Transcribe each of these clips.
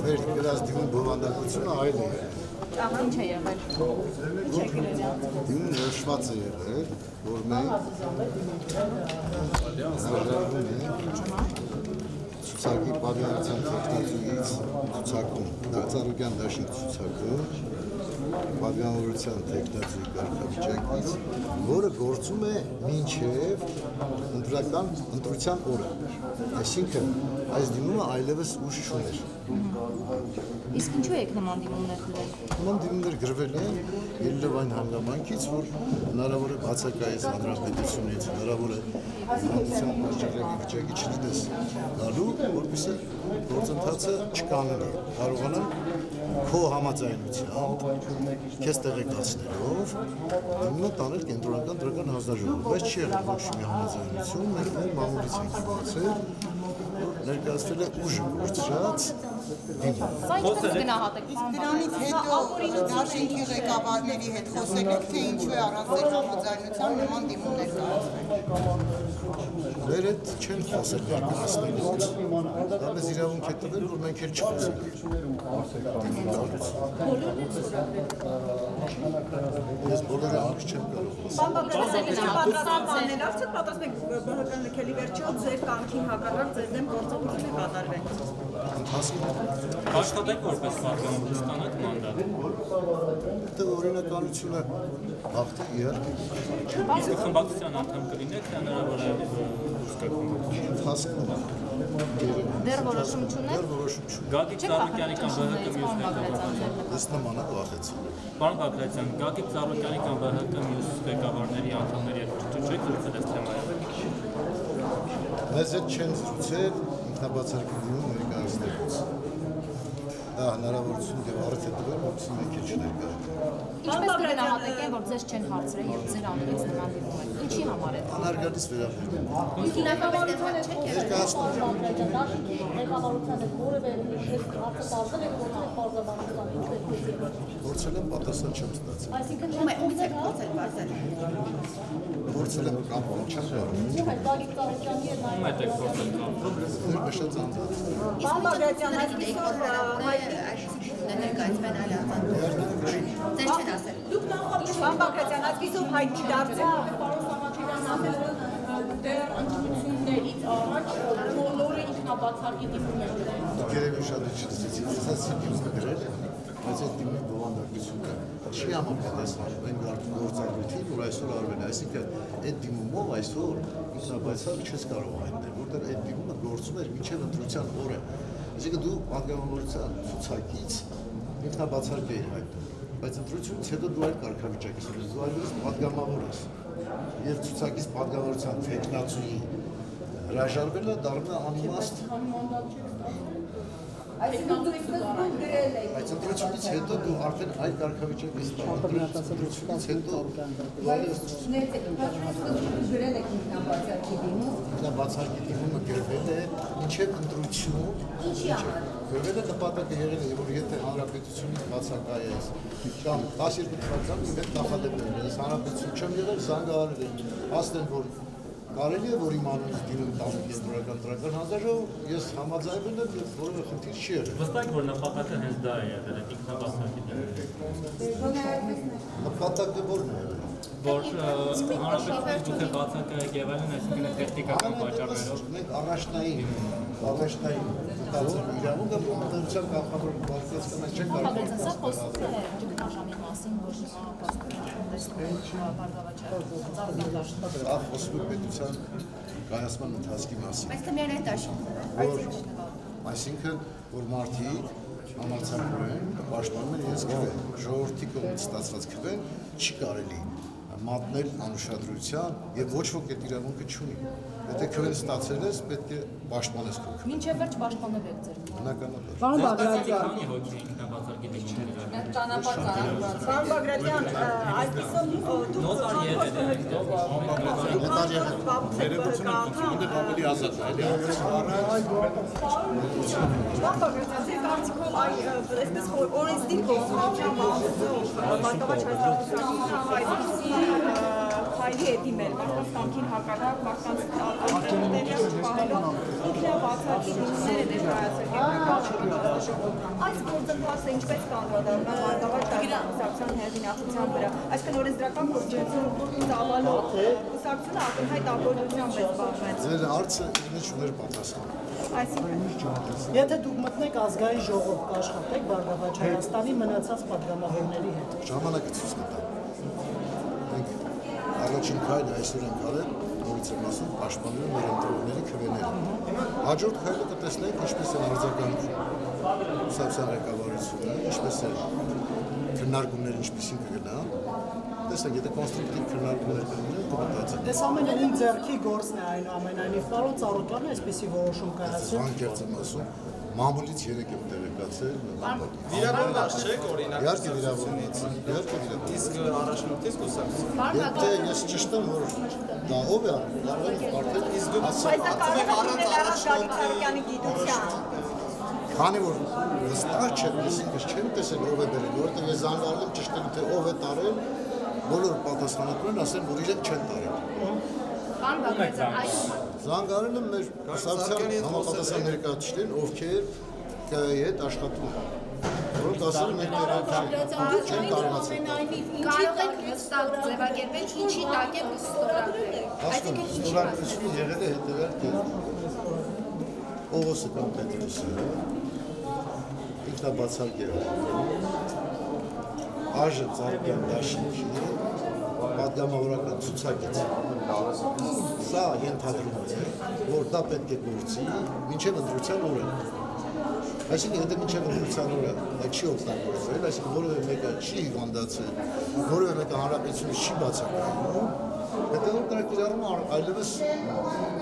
Մեր գրած դիմում բովանդակությունը այլ է եղել։ Ինչ է եղել։ Դիմում նշված է եղել, որ մենք հրաժարվում ենք ցուցակի պատվիրության տեխնիկից ցուցակում, Ծառուկյան դաշինք ցուցակում, պատվիրանության տեխնիկի կարգավիճակից, որը գործում է մինչև ընտրության օրը։ Այսինքն այս դիմումը այլևս ուժ չուներ։ Իսկ ինչու եք նման դիմումներ գրել։ Նման դիմումներ գրվել են ելնելով այն հանգամանքից, որ հնարավոր է բացակայից հանրապետությունից, հնարավոր է հանրության վիճակի չլինես գալու, որպեսզի գործընթացը չկանոնի, կարողանան քո համաձայնությամբ, քեզ տեղեկացնելով, դիմումը տանել կենտրոնական դրական հանձնաժողով, բայց չի եղել ոչ մի համաձայնություն, մենք մամուլից ենք իմացել, ներկայացվել է ուժը գործած դիմում։ Սա ինչպես գնահատեք։ Դրանից հետո դաշինքի ղեկավարների հետ խոսել եք, թե ինչու է առանց ձեր համաձայնության նման դիմումներ կայացվել։ Մեր հետ չեն խոսել ներկայացնելուց, դա մեզ իրավունք է տվել, որ մենք էլ չխոսենք։ Ես բոլորը ամուր չեմ կարող։ Լքելի վերջո ձեր կամքին հակառակ ձեր դեմ գործողություն է կատարվել։ Աշխատեք որպես պատգամավոր ստանաք մանդատ։ Դա օրինականությունը հաղթի իհարկե։ Իսկ խմբակցության անդամ կլինեք, թե հնարավոր է ընթացքում Դեռ որոշում չունեք։ Գագիկ Ծառուկյանի կամ ԲՀԿ մյուս Ես նմանակ վախեցի։ Պարոն Բագրատյան, Գագիկ Ծառուկյանի կամ ԲՀԿ մյուս ղեկավարների անդամների հետ չեք զրուցել այս թեմայով։ Մեզ հետ չեն զրուցել ինքնաբացարկի դիմում ներկայացնելուց։ Դա հնարավորություն եւ առիթ է տվել, որպեսզի մենք էլ չներկայացնենք։ Ինչպես կգնահատեք, որ ձեզ չեն հարցրել եւ ձեր անունից նման դիմում եք։ Ինչի համար է։ Անարգալից վերաբերվում։ Փորձել եմ պատասխան չեմ ստացել։ Այսինքն ումից եք փորձել բարձել։ Փորձել եմ կամ չեմ կարող։ Ում եք փորձել կամ։ Նշած անձանց։ Պարոն Բագրատյան, այսօր ներկայացվել այլ անձանց։ Ձեր չեն ասել։ Պարոն Բագրատյան, այսօր հայտնի դարձել դեռ ընդունություններից առաջ բոլորը ինքնաբացարկի դիմում են գրել։ Դուք երևի շատ չլսեցիք, ասացի դիմումը գրել, բայց այդ դիմի բովանդակությունը չի համապատասխանում այն գործառույթին, որ այսօր արվել է, այսինքն այդ դիմումով այսօր ինքնաբացարկ չես կարող հայտնել, որտեղ այդ դիմումը գործում էր մինչև ընտրության օրը։ Այսինքն դու պատգամավորության ցուցակից ինքնաբացարկ էիր հայտնում, բայց ընտրությունից հետո դու այլ կարգավիճակ ես ունես, դու այլևս պատգամավոր ես։ Եվ ցուցակից պատգամավորության տեխնացուի հրաժարվելը դառնում է անիմաստ։ Բայց ընտրությունից հետո դու արդեն այլ կարգավիճակ ես ստանում։ Ընտրությունից հետո գրել եք ինքնաբացարկի դիմում։ Ինքնաբացարկի դիմումը գրվել է մինչև ընտրություն։ Ինչի համար։ Գրվել է նպատակը եղել է, որ եթե հանրապետությունից բացակայես կամ 12 թվականին իմ հետ նախադեպներ ես հանրապետություն չեմ եղել, զանգահարել եմ, ասել որ կարելի է, որ իմ անունից դիմում տանեմ կենտրոնական դրական հանձնաժողով, ես համաձայնվել եմ եւ որևէ խնդիր չի եղել։ Վստահ որ նպատակը հենց դա է եղել, ինքնաբացարկի դիմումը։ Նպատակը ո՞րն է եղել։ Որ հանրապետությունից դուք բացակայեք եւ այլն, այսինքն տեխնիկական պատճառներով մենք առաջնային մտածել իրավունքը ընդդիմության կանխավոր բարձրացնած չեն կարող։ Բայց սա խոսում է ճգնաժամի մասին, որ խոսում է պետության կայացման ընթացքի մասին։ Բայց դա միայն այդ դաշինքն Այսինքն, որ մարդիկ համարձակվում են, պաշտպանում են իրենց քվեն, ժողովրդի կողմից ստացված քվեն չի կարելի մատնել անուշադրության եւ ոչ ոք այդ իրավունքը չունի։ Եթե քվեն ստացել ես, պետք է պաշտպանես քո քվեն։ Մինչև վերջ պաշտպանել եք ձեր։ Բնականաբար։ Պարոն Բագրատյան, քանի հոգի ինքնաբացարկի դիմում Պարոն Բագրատյան, այսպեսով դուք ավելի ազատ է, էլի։ Պարոն Բագրատյան, ձեր կարծիքով այսպես օրենսդիր գործունեության բացող բարգավաճ հայտարարությունների ֆայլի է դիմել, մարդկանց կամքին հակառակ, մարդկանց տեղյակ չպահելով, ինքնա բացակի դիմումները ներկայացրել այս գործընթացը ինչպես կանդրադառնա բարգավաճ կուսակցության հեղինակության վրա, այսինքն օրենսդրական գործունեություն ծավալող կուսակցությունը ակնհայտ ավորությամբ է զբաղվել։ Ձեր հարցը ինչ ուներ պատասխան։ Եթե դուք մտնեք ազգային ժողով կաշխատեք Բարգավաճ Հայաստանի մնացած պատգամավորների հետ։ Ժամանակը ցույց կտա։ Մենք առաջին քայլը այսօր ենք արել, որից եմ ասում, պաշտպանել մեր ընտրողների քվեները։ Հաջորդ քայլը կտեսնենք ինչպես է արձագանքում կուսակցության ղեկավարությունը, ինչպես է քննարկումները ինչպեսին կգնա։ Տեսեք, եթե կոնստրուկտիվ քննարկումներ կլինեն, կմտածենք։ Այս ամենը ին ձեռքի գործն է այնուամենայնիվ պարոն Ծառուկյանը այսպեսի որոշում կայացրել։ Անկեղծ եմ ասում, մամուլից 3 եմ տեղեկացել։ Վիրավորված չեք օրինակ։ Իհարկե վիրավորված։ Իսկ առաջնորդից կուսակցություն։ Եթե ես ճիշտ եմ, որ դա ով է արել, կարող եմ կարդալ, իսկ դուք Բայց դա կարող է լինել առանց Դավիթ Սահակյանի գիտության։ Քանի որ վստահ չեմ, ես ինքս չեմ տեսել ով է բերել, որովհետև ես զանգարել եմ ճշտել, թե ով է տարել, բոլոր պատասխանատուներն ասեն, որ իրենք չեն տարել։ Պարոն Բագրատյան, այս Զանգարել եմ մեր կուսակցության համապատասխան ներկայացուցիչներին, ովքեր ԿԸ-ի հետ աշխատում են, որոնք ասել են մենք չեն կարողացել։ կարող եք հստակ ձևակերպել ինչի տակ է ստորագրել։ Այսինքն ստորագրությունը եղել է հետևյալ կերպ։ Պողոսը կամ Պետրոսը ինքնաբացարկ է Աժը Ծառուկյան դաշինքի պատգամավորական ցուցակից։ Սա ենթադրում է, որ դա պետք է գործի մինչև ընտրության օրը։ Այսինքն եթե մինչև ընտրության օրը դա չի օգտագործվել, այսինքն որևէ մեկը չի հիվանդացել, որևէ մեկը հանրապետությունից չի բացակայում, հետևում դրա կիրառումը այլևս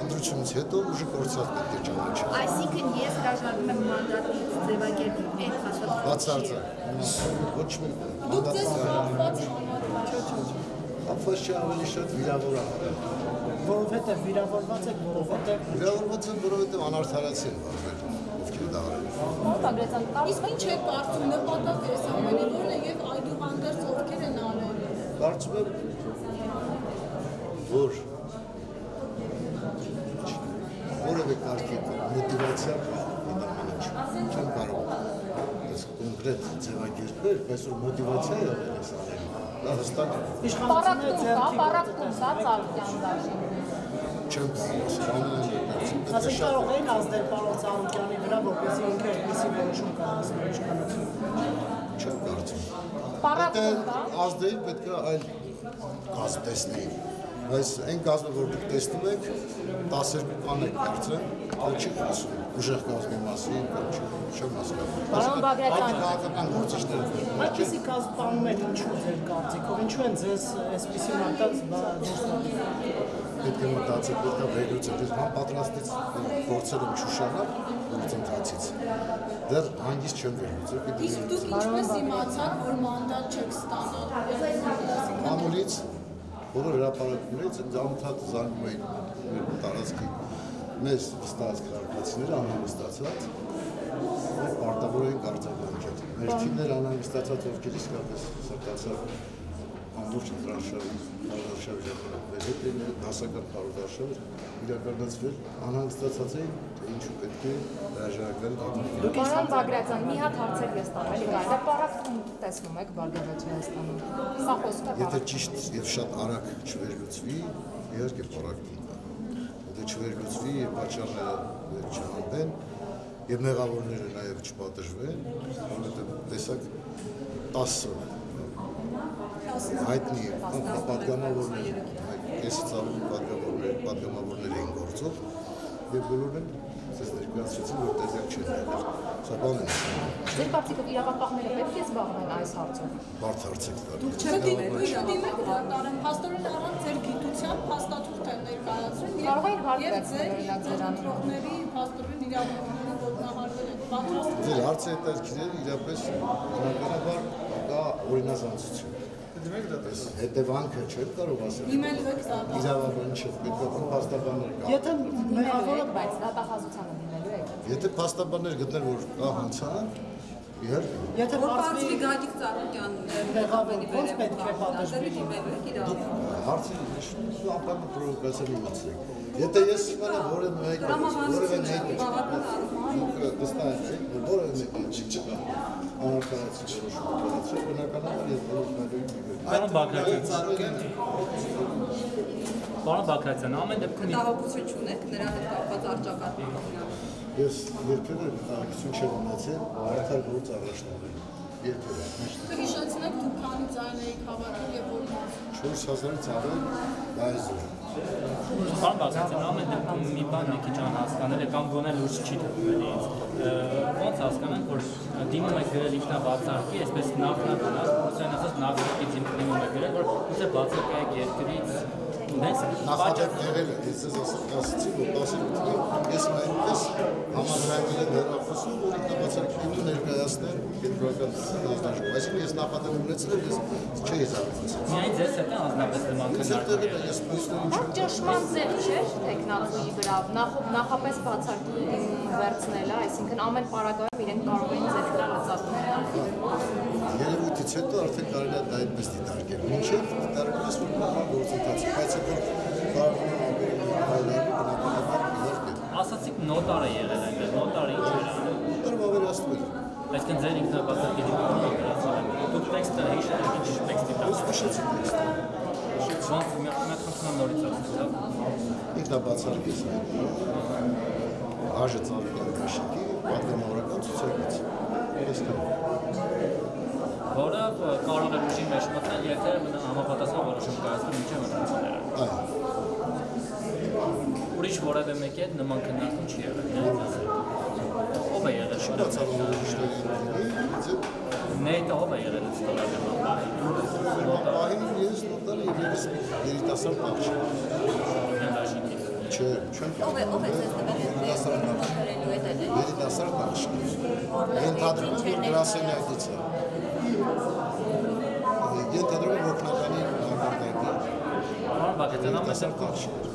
ընտրությունից հետո ուժը կորցած պետք է ճանաչել։ Այսինքն ես հրաժարվում եմ մանդատից ձևակերպել այդ հաստատությունը։ Բացարձակ։ Ոչ մի Ապված չի ավելի շատ վիրավորակ։ Որովհետև վիրավորված եք, որովհետև Վիրավորված են, որովհետև անարդարացի են վարվել, ովքեր դա արել։ Իսկ ինչ է կարծում նպատակը այս ամենի որն է եւ այդուհանդերձ ովքեր են արել։ Կարծում եմ, որ որևէ կարգի մոտիվացիա կա այդ ամենը չեմ կարող այս կոնկրետ ձևակերպել, բայց որ մոտիվացիա է եղել այս ամենը, դա հստակ իշխանությունը ձեռքի Պարակտում կա Ծառուկյան դաշինք։ չեմ կարող ասել, ասել կարող էին ազդել պարոն Ծառուկյանի վրա, որպեսզի ինքը այդպիսի որոշում կայացնի իշխանությունը։ չեմ կարծում։ Պարակտում կա։ Ազդեին պետք է այլ կազմ տեսնեին, բայց այն կազմը, որ դուք տեսնում եք, 12 բան եք կարծեմ, դա չի խոսում ուժեղ կազմի մասին, չեմ հասկանում։ Պարոն Բագրատյան, Քաղաքական գործիչները Այդպիսի կազմ պանում են ինչու ձեր կարծիքով, ինչու են ձեզ այսպիսի մարդած դուրս պետք է մտածել, պետք է վերլուծել, ես պատրաստից փորձել եմ Շուշանալ գործընթացից։ Դեռ հանգիստ չեմ վերլուծել։ Իսկ դուք ինչպես իմացաք, որ մանդատ չեք ստանալ։ Մամուլից բոլոր հրապարակումներից անընդհատ զանգում էին տարածքի մեզ վստահած քաղաքացիները անհանգստացած, որ պարտավոր էին արձագանքել։ Մեր թիմները անհանգստացած ովքեր իսկապես սրտացավ ամբողջ ընտրարշավի հասական քարոզարշավը իրականացվել անհանգստացած էին, թե ինչու պետք է հրաժարական դատել։ Պարոն Բագրատյան, մի հատ հարցեր ես տամ, էլի կարելի է պարակտում տեսնում եք Բարգավաճ Հայաստանում։ Սա խոսքը Եթե ճիշտ եւ շատ արագ չվերլուծվի, իհարկե պարակտում կա։ Եթե չվերլուծվի եւ պատճառները չհանվեն եւ մեղավորները նաեւ չպատժվեն, որովհետեւ տեսակ 10 հայտնի պատգամավորներ, կեսից ավելի պատգամավորներ էին գործող եւ բոլորն ցես ներկայացրեցին, որ տեղյակ չեն եղել։ Սա բան է։ Ձեր կարծիքով իրավապահները պետք է զբաղվեն այս հարցով։ Բարդ հարց եք տալիս։ Դուք դիմեք դատարան, փաստորեն առանց ձեր գիտության փաստաթուղթ են ներկայացրել Կարող էին վարկել եւ ձեր վերելացել ընտրողների փաստորեն իրավունքները ոտնահարվել են։ Պատրաստ Ձեր հարցը հետաքրքիր է, իրապես բնականաբար կա օրինազանցություն։ Հետևանքը չեմ կարող ասել։ իմել եք սա։ Իրավաբան չէ, պետք է փաստաբաններ կա։ Եթե մեղավորը Բայց դատախազությանը դիմելու եք։ Եթե փաստաբաններ գտնել, որ կա հանցանք, Իհարկե։ Եթե Որ բացվի բացվի Գագիկ Ծառուկյան մեղավոր, ոնց պետք է պատժվի։ դիմելու եք իրար։ Հարցի անպայման պրովոկացիա մտցրեք։ Եթե ես իմանամ որևէ մեկ դստանցեք, որևէ մեկ չկա, անարդարացի շոշու, բնականաբար ես բոլոր Պարոն Բագրատյան, ամեն դեպքում Մտահոգություն չունեք նրա հետ կապված արճակատի։ ես երբևէ մտահոգություն չեմ ունեցել արդար գործ առաջնորդել։ Երբևէ։ Հիշեցնեք դուք քանի ձայն եք հավաքում եւ որ 4000 ծառը դայզը։ Պարոն Բագրատյան, ամեն դեպքում մի բան մի քիչ անհասկանալի կամ գոնե լուրջ չի թվում ինձ։ Ոնց հասկանանք, որ դիմում եք գրել ինքնավարձարկի, այսպես նախնական, ուսեն ասած նախնականից դիմում եք գրել, որ ուզե բացակայեք երկրից Նախաճակ եղել է, ես ես ասացի, որ 18-ին ես այնպես համաձայնել եմ հեռախոսում, որ ինքնաբացարկին ներկայացնել կենտրոնական հանձնաժողով։ Այսինքն ես նախաճակ ունեցել եմ, ես չէի զարմացել։ Միայն ձեզ հետ է անձնապես նման քննարկում։ Ես պոստերին չեմ ճշմարտ ձև չէ տեխնատուի վրա նախապես բացարկի վերցնելը, այսինքն ամեն պարագայում իրենք կարող են ձեր վրա լծակներ։ Երևույթից հետո արդեն կարելի է դա այդպես դիտարկել։ Մինչև դիտարկելիս որ բնական գործընթաց, բայց հետո կարող է բնականաբար իհարկե։ Ասացիք նոտարը եղել այնտեղ, նոտարը ինչ էր անում։ Նոտարը ավելացնում էր։ Այսինքն ձեր ինքնաբացարկի դիմումը գրացել եք։ Դուք տեքստը հիշել եք, ինչ տեքստի տակ։ Հիշեցի տեքստը։ Ոնց մի խնդրեմ նորից ասել։ Ինքնաբացարկից Աժը Ծառուկյանի Մաշիկի պատգամավորական ցուցակից։ Որը կարող է ուժի մեջ մտնել, եթե համապատասխան որոշում կայացվի մինչև ընտրությունները։ Այո։ Ուրիշ որևէ մեկի հետ նման քննարկում չի եղել։ Ով է եղել Նեյտը ով է եղել ստորագրման Պահին ես նոտարը եւ ես երիտասարդ աղջիկ։ Չէ, չեմ Ով է ձեզ տվել նոտարելու հետ էլ։ երիտասարդ աղջիկ։ Ենթադրում եմ, որ գրասենյակից է։ Ենթադրում եմ օգնականի հաղորդակի։ Պարոն Բագրատյան, ամեն դեպքում